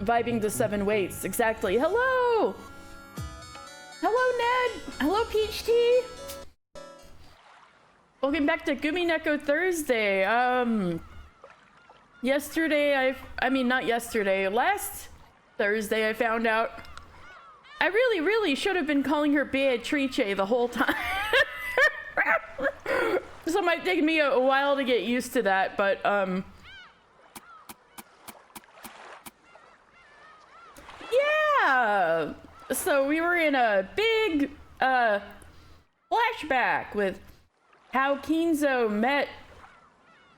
Vibing the 7 weights. Exactly. Hello! Hello, Ned! Hello, Peach Tea! Welcome back to Umineko Thursday. Yesterday, not yesterday, last Thursday, I found out I really should have been calling her Beatrice the whole time. So it might take me a while to get used to that, but, yeah! So we were in a big, flashback with how Kinzo met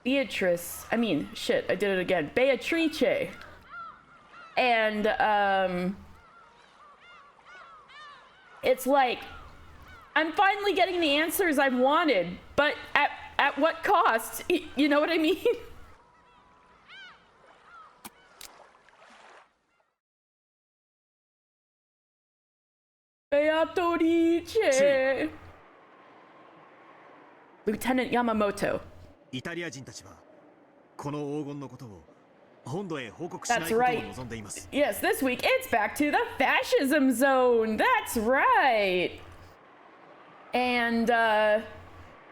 Beatrice. I did it again. Beatrice. And, it's like, I'm finally getting the answers I've wanted, but at what cost? You know what I mean? Beatrice. Lieutenant Yamamoto. That's right. Yes, this week it's back to the fascism zone. That's right. And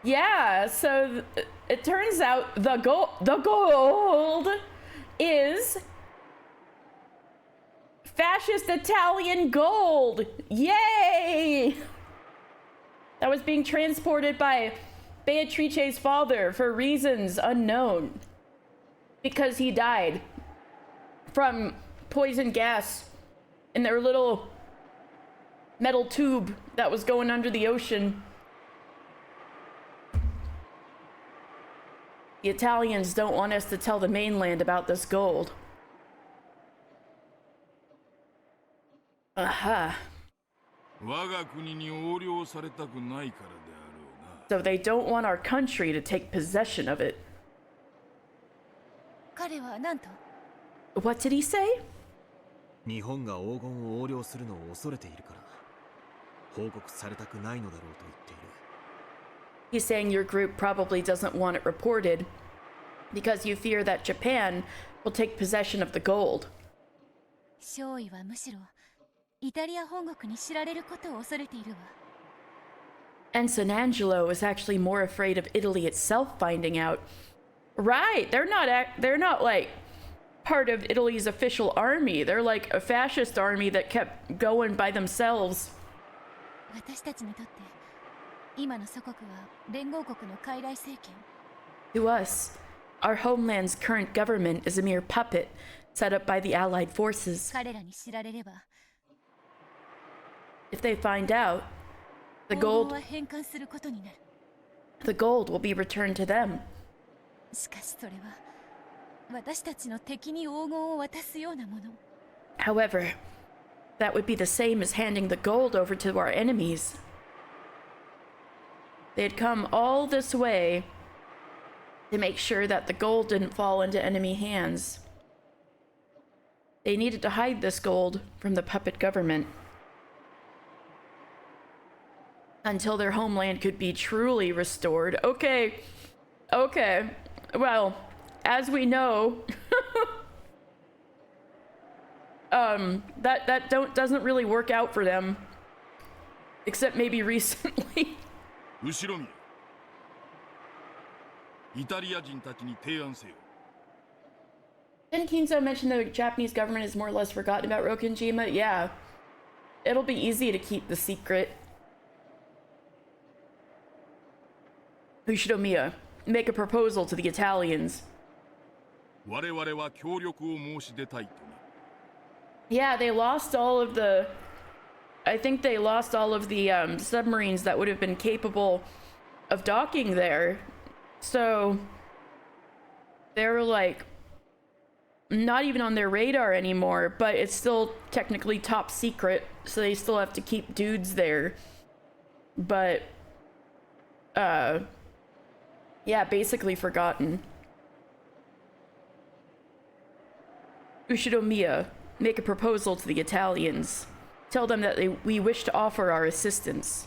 yeah, so it turns out the gold is fascist Italian gold. Yay! That was being transported by Beatrice's father for reasons unknown. Because he died from poison gas in their little metal tube that was going under the ocean. The Italians don't want us to tell the mainland about this gold. Aha. So they don't want our country to take possession of it. What did he say? He's saying your group probably doesn't want it reported because you fear that Japan will take possession of the gold. Ensign Angelo is actually more afraid of Italy itself finding out. Right, they're not like part of Italy's official army. They're like a fascist army that kept going by themselves. To us, our homeland's current government is a mere puppet set up by the Allied forces. If they find out, the gold will be returned to them. However, that would be the same as handing the gold over to our enemies. They'd come all this way to make sure that the gold didn't fall into enemy hands. They needed to hide this gold from the puppet government until their homeland could be truly restored. Okay. Well, as we know, that doesn't really work out for them, except maybe recently. Didn't Kinzo mention the Japanese government is more or less forgotten about Rokkenjima? Yeah. It'll be easy to keep the secret. Ushinomiya, make a proposal to the Italians. Yeah, they lost all of the... I think they lost all of the submarines that would have been capable of docking there. So they're like not even on their radar anymore, but it's still technically top secret, so they still have to keep dudes there. But yeah, basically forgotten. Ushinomiya, make a proposal to the Italians. Tell them that we wish to offer our assistance.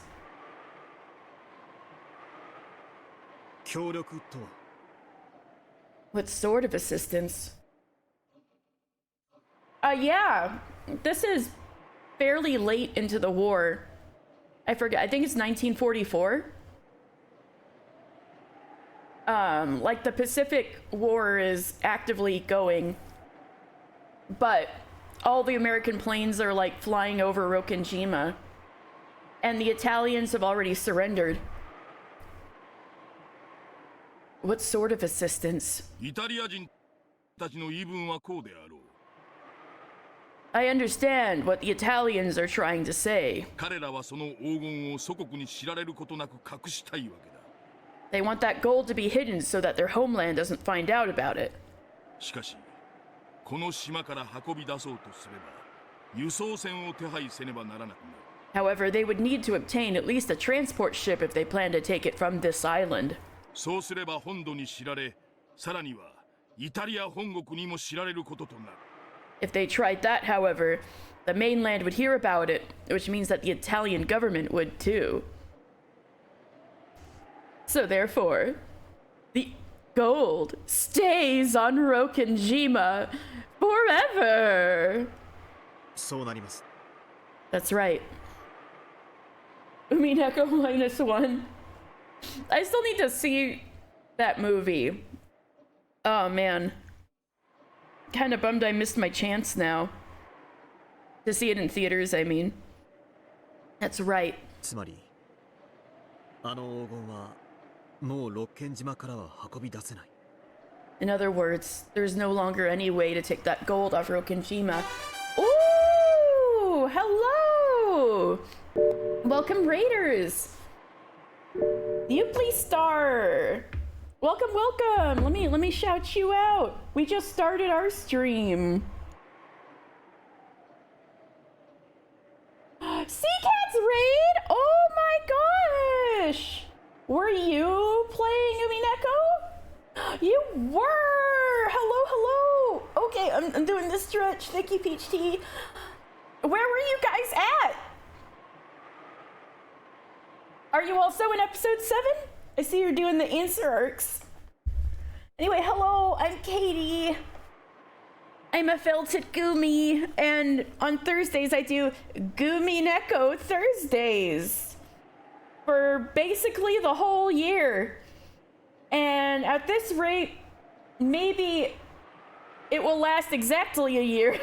What sort of assistance? Yeah, this is fairly late into the war. I forget, I think it's 1944. Like the Pacific War is actively going, but all the American planes are like flying over Rokkenjima, and the Italians have already surrendered. What sort of assistance? I understand what the Italians are trying to say. They want that gold to be hidden so that their homeland doesn't find out about it. However, they would need to obtain at least a transport ship if they plan to take it from this island. If they tried that, however, the mainland would hear about it, which means that the Italian government would too. So therefore, the gold stays on Rokkenjima forever. That's right. Umineko -1. I still need to see that movie. Oh man. Kind of bummed I missed my chance now. To see it in theaters, I mean. That's right. In other words, there's no longer any way to take that gold off Rokkenjima. Ooh! Hello! Welcome, Raiders! You please star! Welcome, welcome. Let me shout you out. We just started our stream. Sea Cat's raid? Oh my gosh! Were you playing Umineko? You were! Hello, hello! Okay, I'm doing this stretch. Thank you, Peach Tea. Where were you guys at? Are you also in episode 7? I see you're doing the answer arcs. Anyway, hello, I'm Katie. I'm a felted Gumi, and on Thursdays I do Umineko Thursdays for basically the whole year. And at this rate, maybe it will last exactly a year.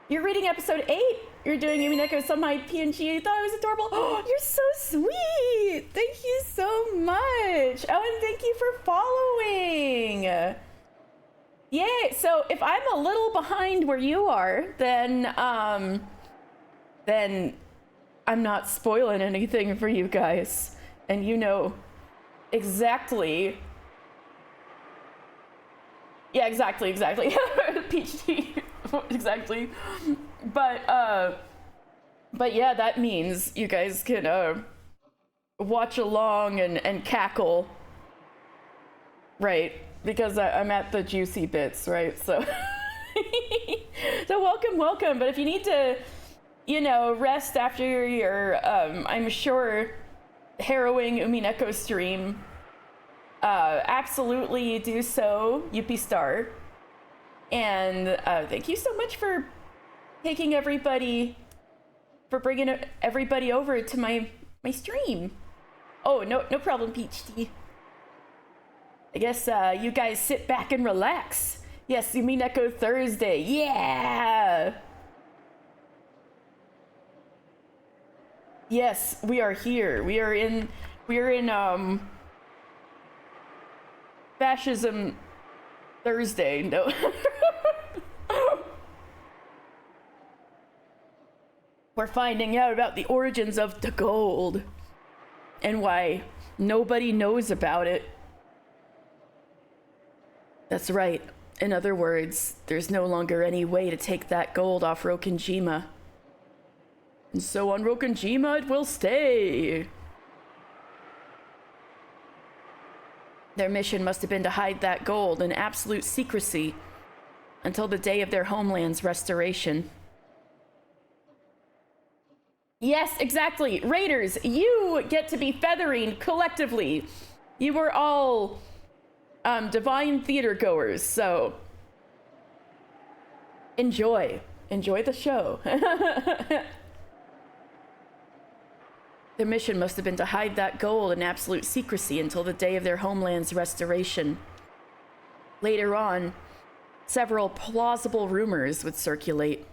You're reading episode 8. You're doing Umineko Sunlight PNG. You thought it was adorable. Oh, you're so sweet. Thank you so much. Oh, and thank you for following. Yay. So if I'm a little behind where you are, then I'm not spoiling anything for you guys. And you know exactly. Yeah, exactly. Peach tea. Exactly. But yeah, that means you guys can watch along and cackle, right? Because I'm at the juicy bits, right? So so welcome. But if you need to, you know, rest after your I'm sure harrowing Umineko stream, absolutely do so, Yuppie Star. And thank you so much for taking everybody, for bringing everybody over to my stream. Oh, no problem, Peach Tea. I guess you guys sit back and relax. Yes, Umineko Thursday. Yeah. Yes, we are here. We are in fascism Thursday. No. We're finding out about the origins of the gold and why nobody knows about it. That's right. In other words, there's no longer any way to take that gold off Rokenjima. And so on Rokenjima it will stay. Their mission must have been to hide that gold in absolute secrecy until the day of their homeland's restoration. Yes, exactly. Raiders, you get to be feathering collectively. You were all divine theater goers, so enjoy the show. Their mission must have been to hide that gold in absolute secrecy until the day of their homeland's restoration. Later on, several plausible rumors would circulate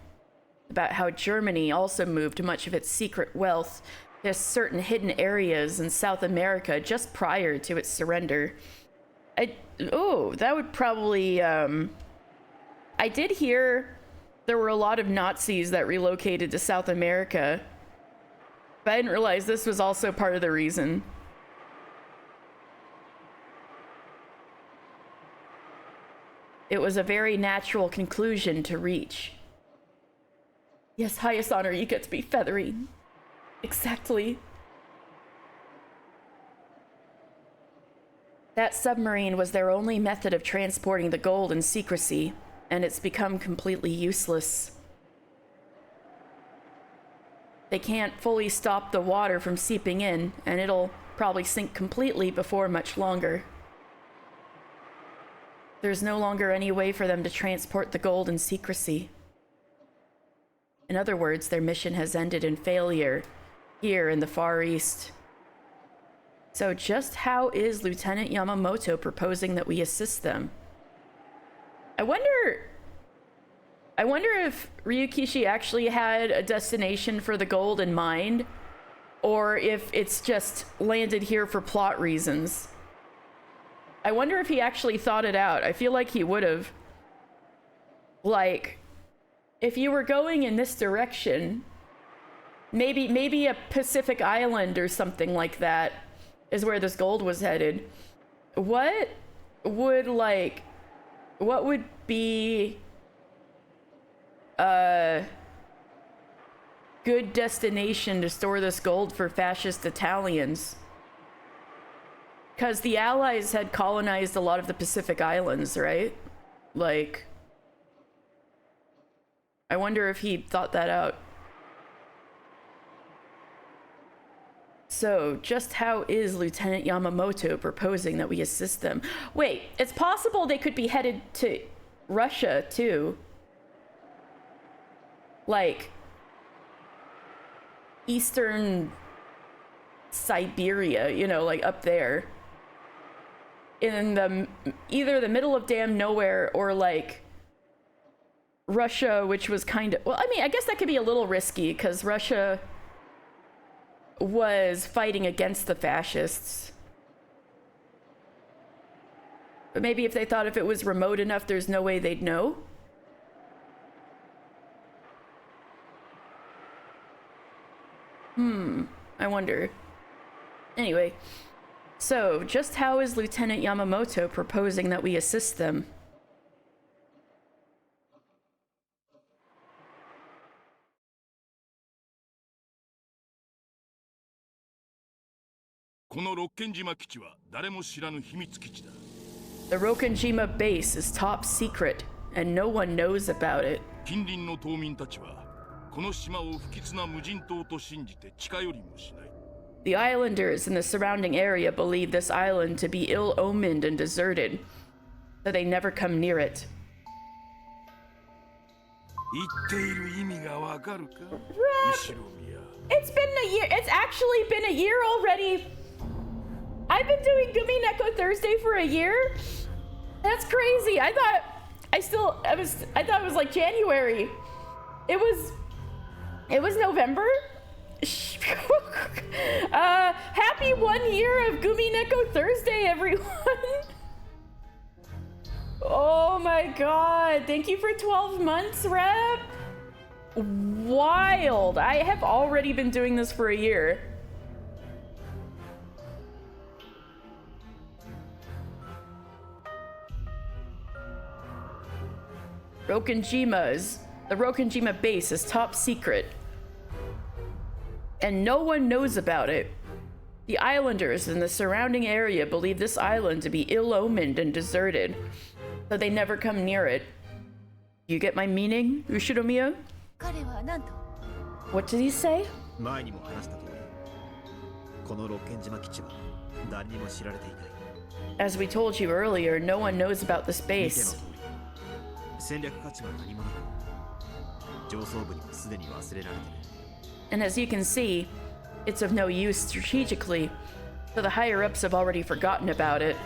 about how Germany also moved much of its secret wealth to certain hidden areas in South America just prior to its surrender. That would probably, I did hear there were a lot of Nazis that relocated to South America, but I didn't realize this was also part of the reason. It was a very natural conclusion to reach. Yes, highest honor, you get to be feathering. Exactly. That submarine was their only method of transporting the gold in secrecy, and it's become completely useless. They can't fully stop the water from seeping in, and it'll probably sink completely before much longer. There's no longer any way for them to transport the gold in secrecy. In other words, their mission has ended in failure here in the Far East. So just how is Lieutenant Yamamoto proposing that we assist them? I wonder if Ryukishi actually had a destination for the gold in mind, or if it's just landed here for plot reasons. I wonder if he actually thought it out. I feel like he would have. Like, if you were going in this direction, Maybe a Pacific island or something like that is where this gold was headed. What would be a good destination to store this gold for fascist Italians? Because the Allies had colonized a lot of the Pacific Islands, right? Like, I wonder if he thought that out. So, just how is Lieutenant Yamamoto proposing that we assist them? Wait, it's possible they could be headed to Russia, too. Like, eastern Siberia, you know, like up there. In either the middle of damn nowhere or like Russia, which was kind of, well, I mean, I guess that could be a little risky because Russia was fighting against the fascists. But maybe if they thought if it was remote enough, there's no way they'd know. I wonder. Anyway, so just how is Lieutenant Yamamoto proposing that we assist them? The Rokkenjima base is top secret, and no one knows about it. The islanders in the surrounding area believe this island to be ill-omened and deserted, so they never come near it. It's been a year. It's actually been a year already. I've been doing Umineko Thursday for a year. That's crazy. I thought it was like January. It was November. Happy 1 year of Umineko Thursday, everyone. Oh my god. Thank you for 12 months, Rep. Wild. I have already been doing this for a year. The Rokkenjima base is top secret, and no one knows about it. The islanders in the surrounding area believe this island to be ill-omened and deserted, so they never come near it. You get my meaning, Ushiromiya? What did he say? As we told you earlier, no one knows about this base. And as you can see, it's of no use strategically, so the higher-ups have already forgotten about it.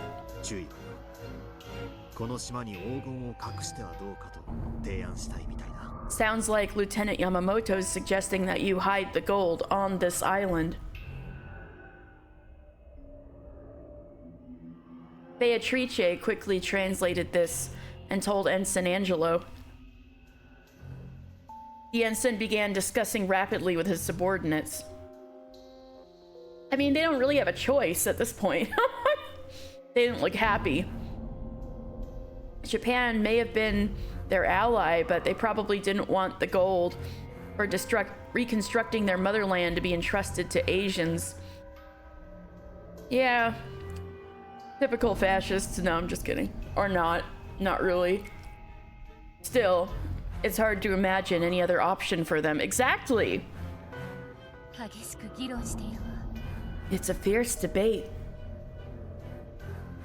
Sounds like Lieutenant Yamamoto is suggesting that you hide the gold on this island. Beatrice quickly translated this and told Ensign Angelo. The ensign began discussing rapidly with his subordinates. I mean, they don't really have a choice at this point. They didn't look happy. Japan may have been their ally, but they probably didn't want the gold or reconstructing their motherland to be entrusted to Asians. Yeah. Typical fascists. No, I'm just kidding. Or not. Not really. Still, it's hard to imagine any other option for them. Exactly! It's a fierce debate.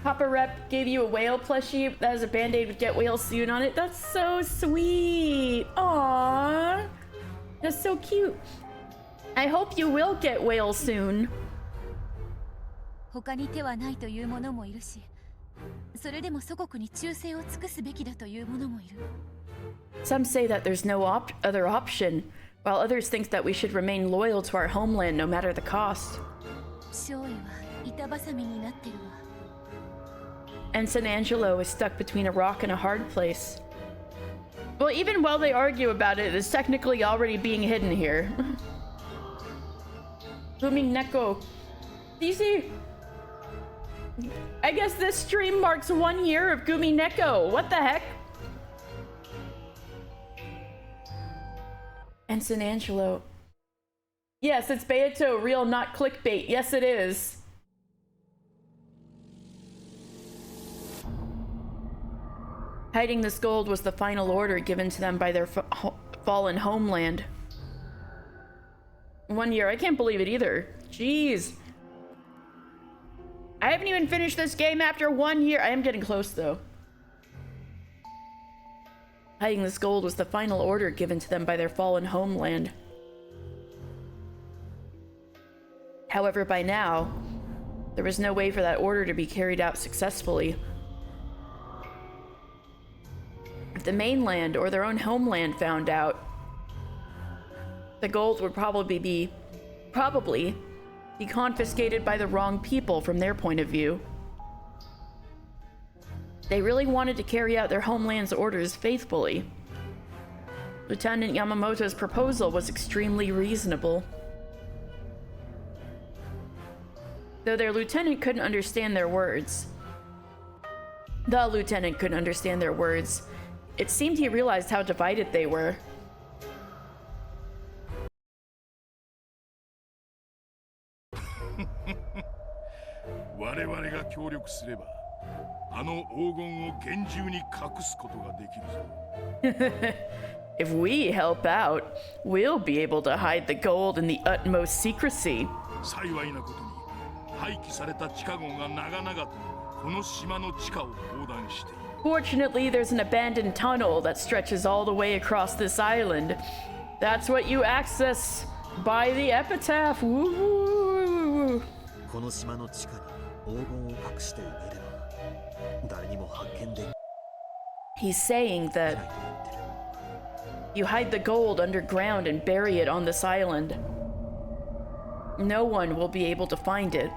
Papa Rep gave you a whale plushie that has a band-aid with Get Whale Soon on it. That's so sweet. Aww. That's so cute. I hope you will get whale soon. Some say that there's no other option, while others think that we should remain loyal to our homeland no matter the cost. Ensign Angelo is stuck between a rock and a hard place. Well, even while they argue about it, it's technically already being hidden here. Umineko. DC. I guess this stream marks 1 year of Umineko. What the heck? Ensign Angelo. Yes, it's Beato, real, not clickbait. Yes, it is. Hiding this gold was the final order given to them by their fallen homeland. 1 year. I can't believe it either. Jeez. I haven't even finished this game after 1 year. I am getting close, though. Hiding this gold was the final order given to them by their fallen homeland. However, by now, there was no way for that order to be carried out successfully. If the mainland or their own homeland found out, the gold would probably be confiscated by the wrong people from their point of view. They really wanted to carry out their homeland's orders faithfully. Lieutenant Yamamoto's proposal was extremely reasonable. Though their lieutenant couldn't understand their words. The lieutenant couldn't understand their words. It seemed he realized how divided they were. If we help out, we'll be able to hide the gold in the utmost secrecy. Fortunately, there's an abandoned tunnel that stretches all the way across this island. That's what you access by the epitaph. Woo-hoo. He's saying that you hide the gold underground and bury it on this island. No one will be able to find it.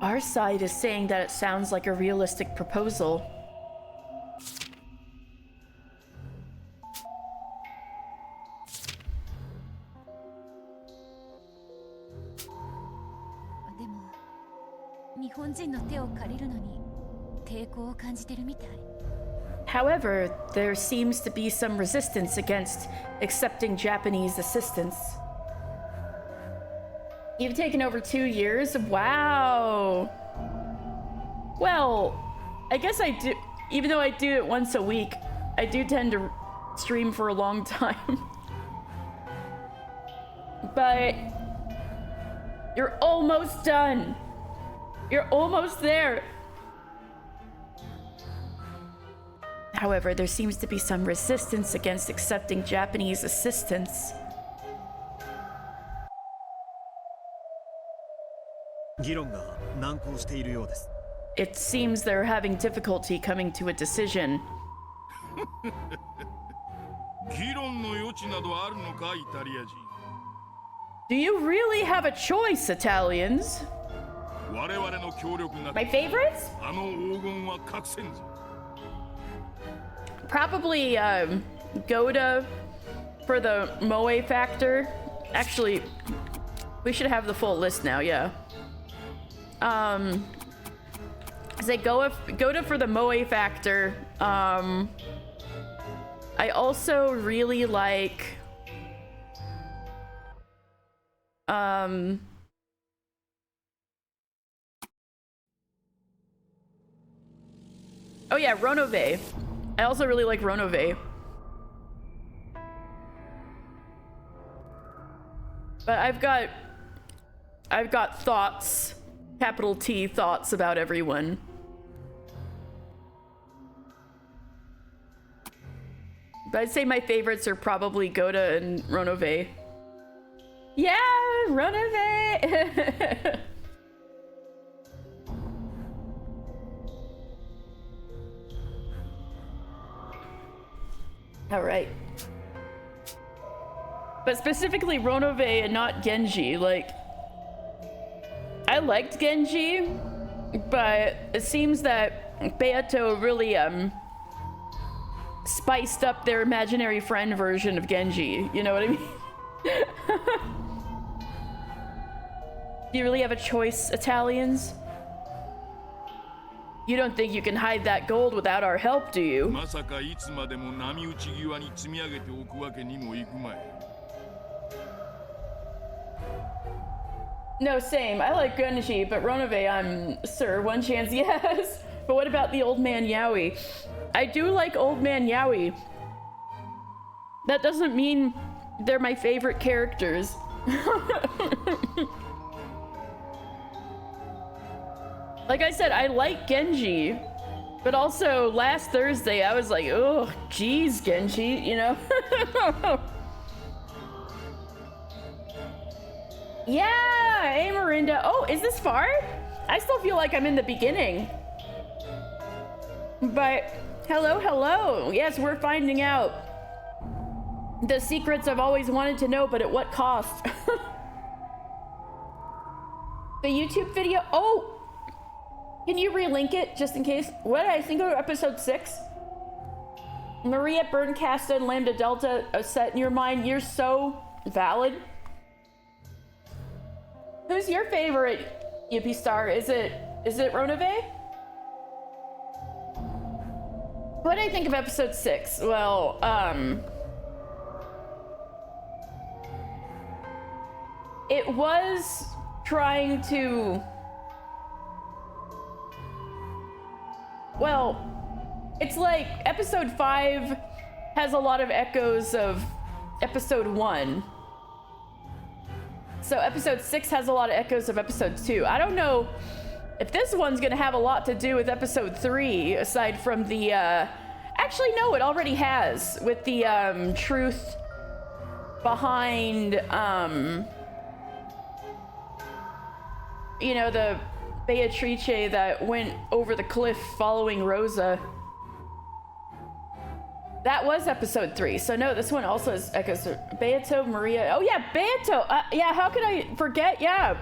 Our side is saying that it sounds like a realistic proposal. However, there seems to be some resistance against accepting Japanese assistance. You've taken over 2 years? Wow. Well, I guess I do, even though I do it once a week, I do tend to stream for a long time. But you're almost done. You're almost there. However, there seems to be some resistance against accepting Japanese assistance. It seems they're having difficulty coming to a decision. Do you really have a choice, Italians? My favorites? Probably Goda for the moe factor. Actually, we should have the full list now, yeah. Say Goda for the moe factor. I also really like oh yeah, Ronove. I also really like Ronove. But I've got thoughts, capital T thoughts about everyone. But I'd say my favorites are probably Goda and Ronove. Yeah, Ronove! All right. But specifically Ronove and not Genji. Like, I liked Genji, but it seems that Beato really spiced up their imaginary friend version of Genji. You know what I mean? Do you really have a choice, Italians? You don't think you can hide that gold without our help, do you? No, same. I like Genji, but Ronove, sir, one chance, yes. But what about the old man Yaoi? I do like old man Yaoi. That doesn't mean they're my favorite characters. Like I said, I like Genji, but also last Thursday I was like, oh, geez, Genji, you know? Yeah, hey Marinda. Oh, is this far? I still feel like I'm in the beginning. But hello, hello. Yes, we're finding out the secrets I've always wanted to know, but at what cost? The YouTube video. Oh, can you relink it just in case? What did I think of episode 6? Maria Berncasta and Lambda Delta set in your mind. You're so valid. Who's your favorite Yippee star? Is it Ronove? What did I think of episode 6? Well, it was trying to, well, it's like episode 5 has a lot of echoes of episode 1. So episode 6 has a lot of echoes of episode 2. I don't know if this one's gonna have a lot to do with episode 3, aside from the, actually no, it already has, with the, truth behind, you know, the Beatrice that went over the cliff following Rosa. That was episode 3. So no, this one also has echoes of Beato, Maria. Oh yeah, Beato. Yeah, how could I forget? Yeah.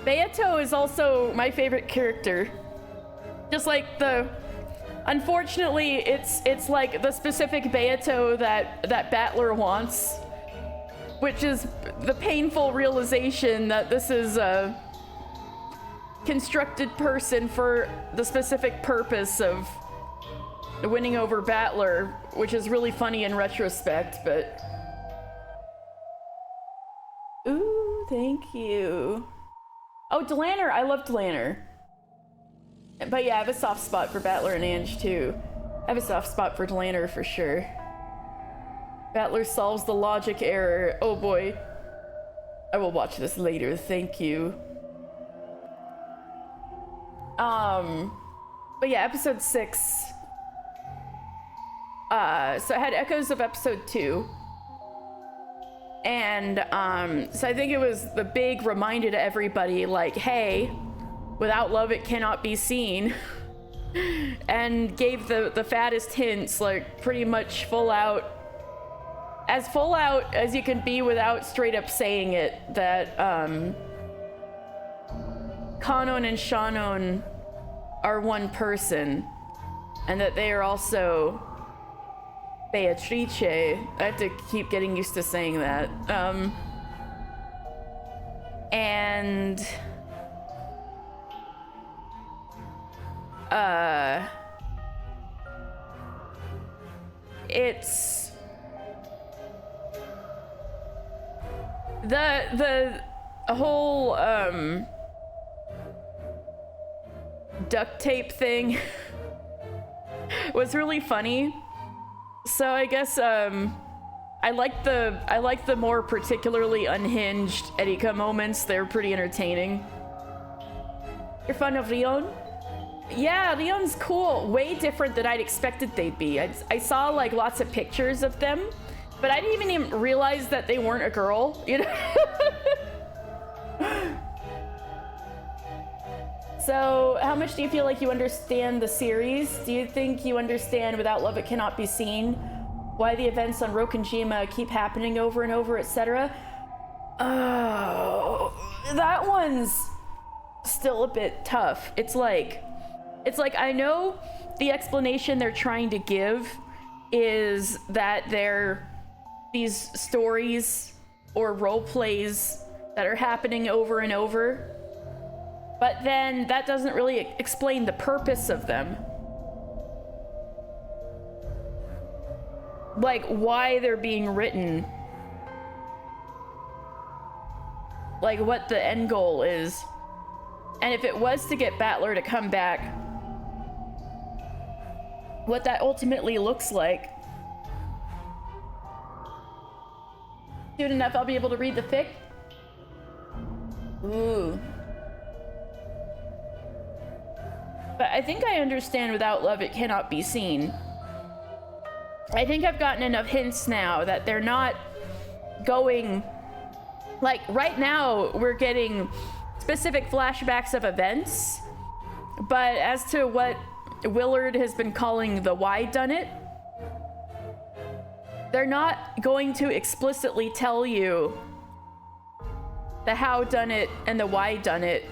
Beato is also my favorite character. Just like unfortunately, it's like the specific Beato that Battler wants, which is the painful realization that this is a constructed person for the specific purpose of winning over Battler, which is really funny in retrospect, but... Ooh, thank you. Oh, Delanner, I love Delanner. But yeah, I have a soft spot for Battler and Ange too. I have a soft spot for Delanner for sure. Battler solves the logic error. Oh boy. I will watch this later, thank you. But yeah, episode 6. So it had echoes of episode 2. And, so I think it was the big reminder to everybody, like, hey, without love it cannot be seen. And gave the fattest hints, like, pretty much full out as you can be without straight up saying it, that, Kanon and Shannon are one person, and that they are also Beatrice. I have to keep getting used to saying that. And it's the whole duct tape thing was really funny. So I guess I like the more particularly unhinged Erika moments. They're pretty entertaining. You're fond of Rion? Yeah, Rion's cool. Way different than I'd expected they'd be. I saw like lots of pictures of them, but I didn't even realize that they weren't a girl, you know? So, how much do you feel like you understand the series? Do you think you understand Without Love It Cannot Be Seen? Why the events on Rokenjima keep happening over and over, etc.? Oh, that one's still a bit tough. It's It's like, I know the explanation they're trying to give is that they're these stories or role plays that are happening over and over, but then that doesn't really explain the purpose of them. Like, why they're being written. Like, what the end goal is. And if it was to get Battler to come back, what that ultimately looks like. Soon enough, I'll be able to read the fic. Ooh. But I think I understand without love it cannot be seen. I think I've gotten enough hints now that they're not going... Like, right now, we're getting specific flashbacks of events, but as to what Willard has been calling the why done it, they're not going to explicitly tell you the how done it and the why done it.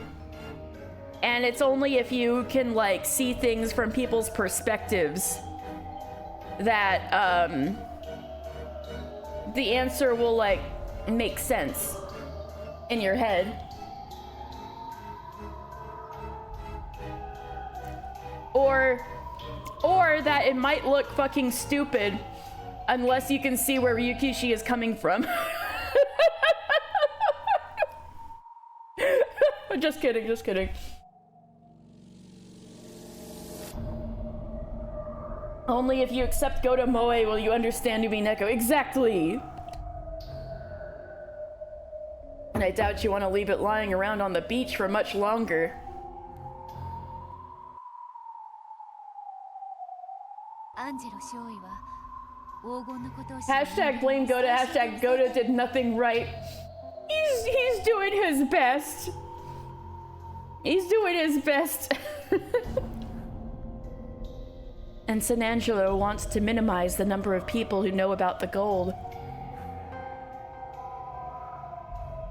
And it's only if you can, like, see things from people's perspectives that the answer will, like, make sense in your head. Or that it might look fucking stupid unless you can see where Ryukishi is coming from. Just kidding, just kidding. Only if you accept Goto Moe will you understand Umineko. Exactly! And I doubt you want to leave it lying around on the beach for much longer. Hashtag blame Goto, hashtag Goto did nothing right. He's doing his best. He's doing his best. And San Angelo wants to minimize the number of people who know about the gold.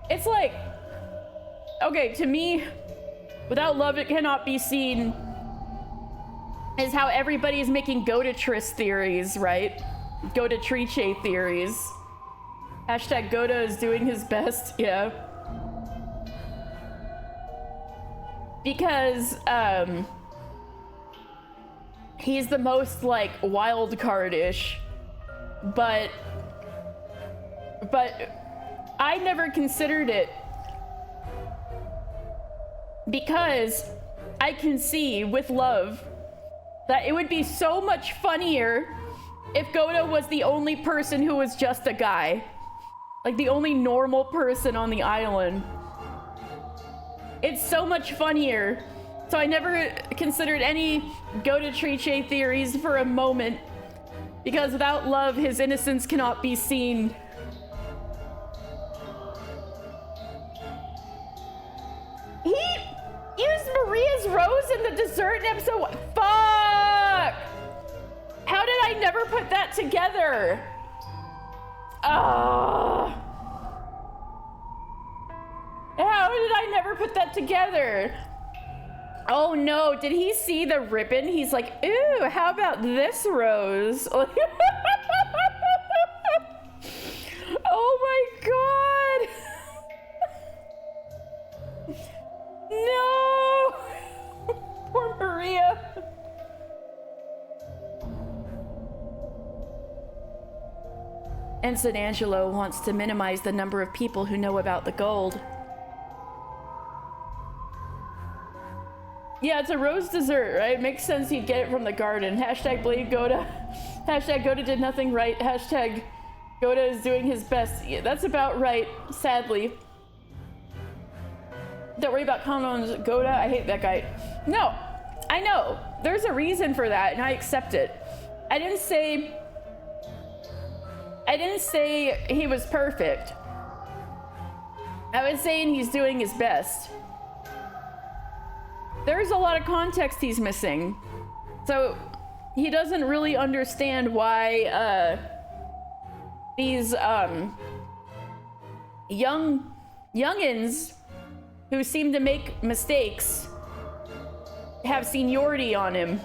It's like, okay, to me, without love it cannot be seen is how everybody is making Gotatrice theories, right? Gotatrice theories. Hashtag Goto is doing his best, yeah. Because, he's the most, like, wild card-ish. But I never considered it. Because I can see, with love, that it would be so much funnier if Goto was the only person who was just a guy. Like, the only normal person on the island. It's so much funnier. So I never considered any Gotatrice theories for a moment. Because without love, his innocence cannot be seen. He used Maria's rose in the dessert in episode 1. Fuck! How did I never put that together? How did I never put that together? Oh no, did he see the ribbon? He's like, ooh, how about this rose? Oh my god! No! Poor Maria. And San Angelo wants to minimize the number of people who know about the gold. Yeah, it's a rose dessert, right? Makes sense he'd get it from the garden. Hashtag blame Goto. Hashtag Goto did nothing right. Hashtag Goto is doing his best. Yeah, that's about right, sadly. Don't worry about comments, Goto. I hate that guy. No, I know. There's a reason for that, and I accept it. I didn't say he was perfect. I was saying he's doing his best. There's a lot of context he's missing. So he doesn't really understand why these youngins who seem to make mistakes have seniority on him.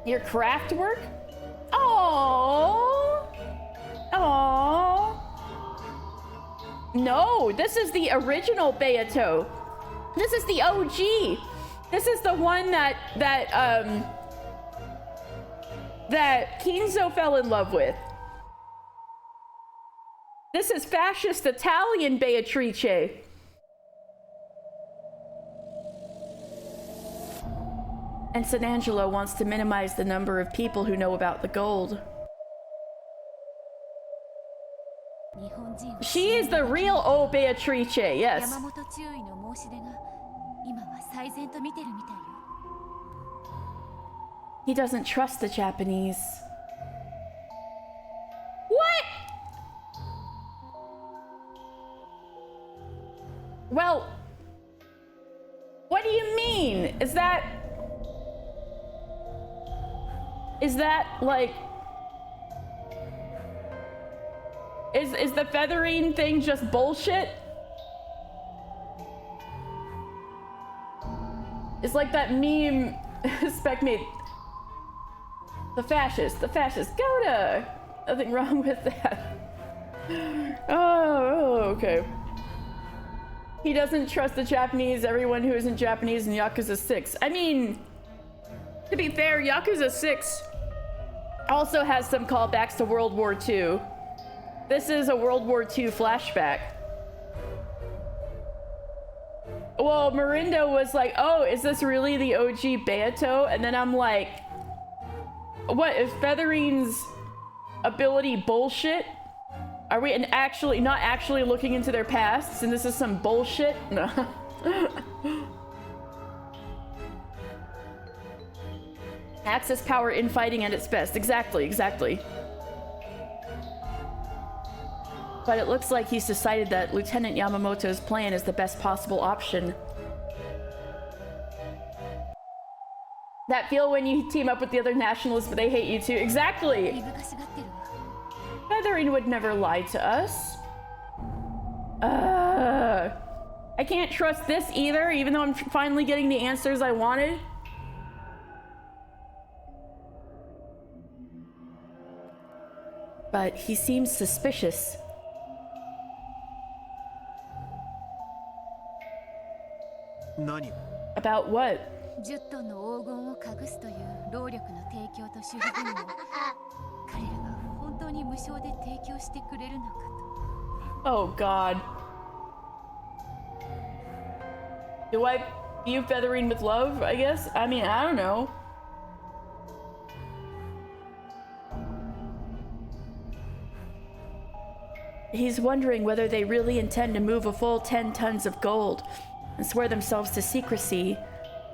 Your craft work? Oh. Oh. No, this is the original Beato. This is the OG. This is the one that Kinzo fell in love with. This is fascist Italian Beatrice. And San Angelo wants to minimize the number of people who know about the gold. She is the real O Beatrice, yes. He doesn't trust the Japanese. What? Well, what do you mean? Is that like... Is the feathering thing just bullshit? It's like that meme, Specmate. The fascist, Goda! Nothing wrong with that. Oh, okay. He doesn't trust the Japanese, everyone who isn't Japanese in Yakuza 6. I mean, to be fair, Yakuza 6 also has some callbacks to World War II. This is a World War II flashback. Well, Marindo was like, oh, is this really the OG Beato? And then I'm like, what, is Feathering's ability bullshit? Are we not actually looking into their pasts and this is some bullshit? No. Axis power in fighting at its best. Exactly. But it looks like he's decided that Lieutenant Yamamoto's plan is the best possible option. That feel when you team up with the other nationalists but they hate you too. Exactly! Feathering would never lie to us. I can't trust this either, even though I'm finally getting the answers I wanted. But he seems suspicious. About what? Oh God. Do I view Feathering with love, I guess? I mean, I don't know. He's wondering whether they really intend to move a full 10 tons of gold and swear themselves to secrecy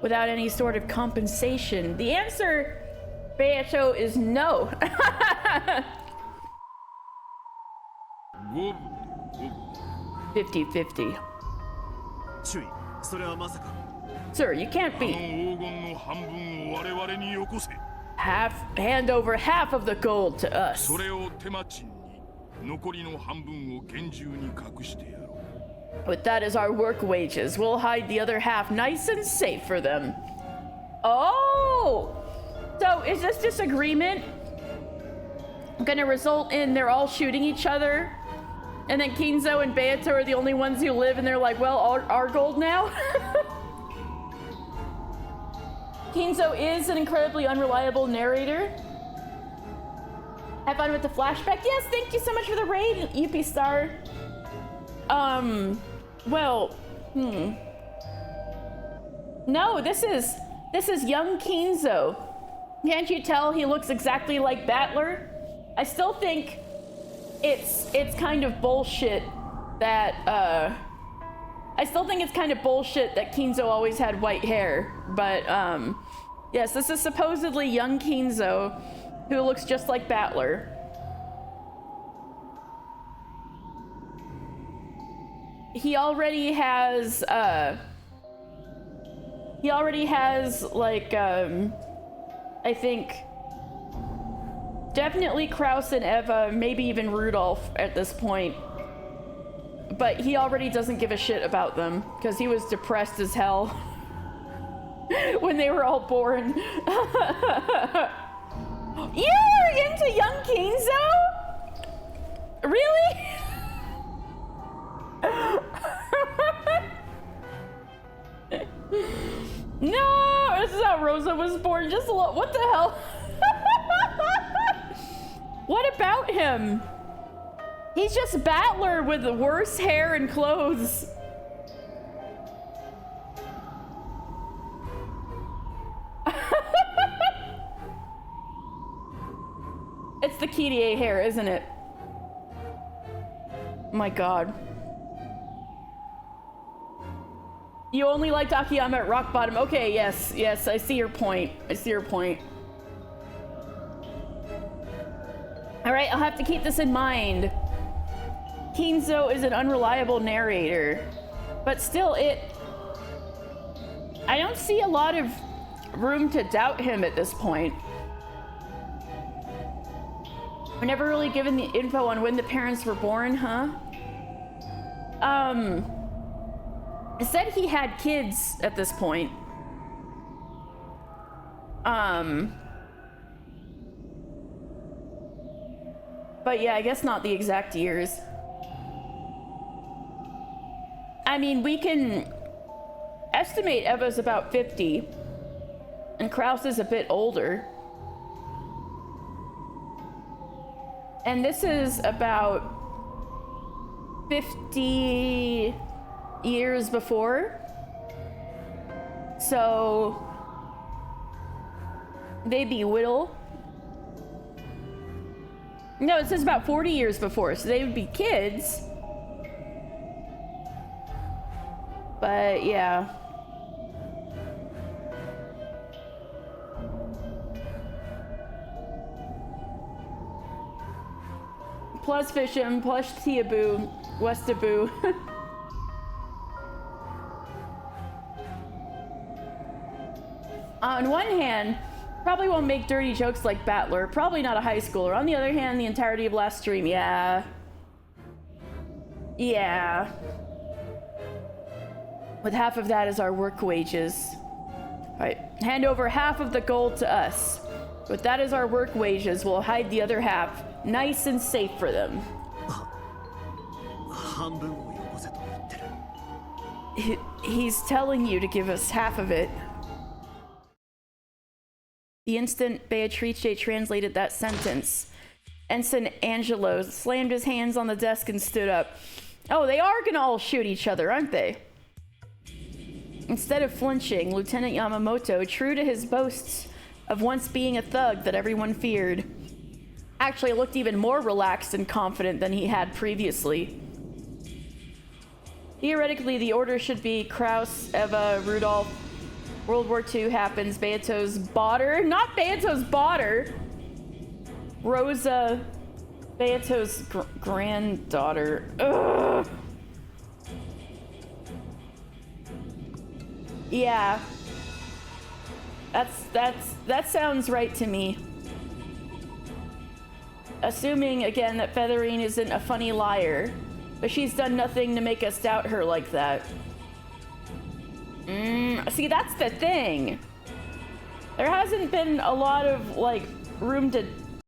without any sort of compensation. The answer, Beato, is no. 50-50. Sir, you can't be. Hand over half of the gold to us. But that is our work wages. We'll hide the other half nice and safe for them. Oh! So is this disagreement gonna result in they're all shooting each other? And then Kinzo and Beato are the only ones who live and they're like, well, our gold now? Kinzo is an incredibly unreliable narrator. Have fun with the flashback. Yes, thank you so much for the raid, UP Star. Well, No, this is young Kinzo. Can't you tell he looks exactly like Battler? I still think it's kind of bullshit that Kinzo always had white hair, but yes, this is supposedly young Kinzo who looks just like Battler. He already has like I think definitely Kraus and Eva, maybe even Rudolph at this point. But he already doesn't give a shit about them because he was depressed as hell when they were all born. You're into young Kinzo? Really? No, this is how Rosa was born. Just what the hell? What about him? He's just Battler with the worst hair and clothes. It's the Kirie hair, isn't it? My god. You only liked Akiyama at rock bottom. Okay, yes, yes, I see your point. I see your point. Alright, I'll have to keep this in mind. Kinzo is an unreliable narrator. But still, I don't see a lot of room to doubt him at this point. We're never really given the info on when the parents were born, huh? It said he had kids at this point. But yeah, I guess not the exact years. I mean, we can estimate Eva's about 50, and Kraus is a bit older. And this is about 50 years before. So they'd be Whittle. No, it says about 40 years before, so they would be kids. But yeah. Plus Fisham, plus Tiabu, Westabu. On one hand, probably won't make dirty jokes like Battler. Probably not a high schooler. On the other hand, the entirety of last stream, yeah. Yeah. With half of that as our work wages. Alright, hand over half of the gold to us. With that as our work wages, we'll hide the other half. Nice and safe for them. He's telling you to give us half of it. The instant Beatrice translated that sentence, Ensign Angelo slammed his hands on the desk and stood up. Oh, they are gonna all shoot each other, aren't they? Instead of flinching, Lieutenant Yamamoto, true to his boasts of once being a thug that everyone feared, actually looked even more relaxed and confident than he had previously. Theoretically, the order should be Kraus, Eva, Rudolph. World War II happens. Beato's daughter, not Beato's daughter. Rosa, Beato's granddaughter. Ugh. Yeah. That sounds right to me. Assuming, again, that Featherine isn't a funny liar. But she's done nothing to make us doubt her like that. See, that's the thing. There hasn't been a lot of, like, room to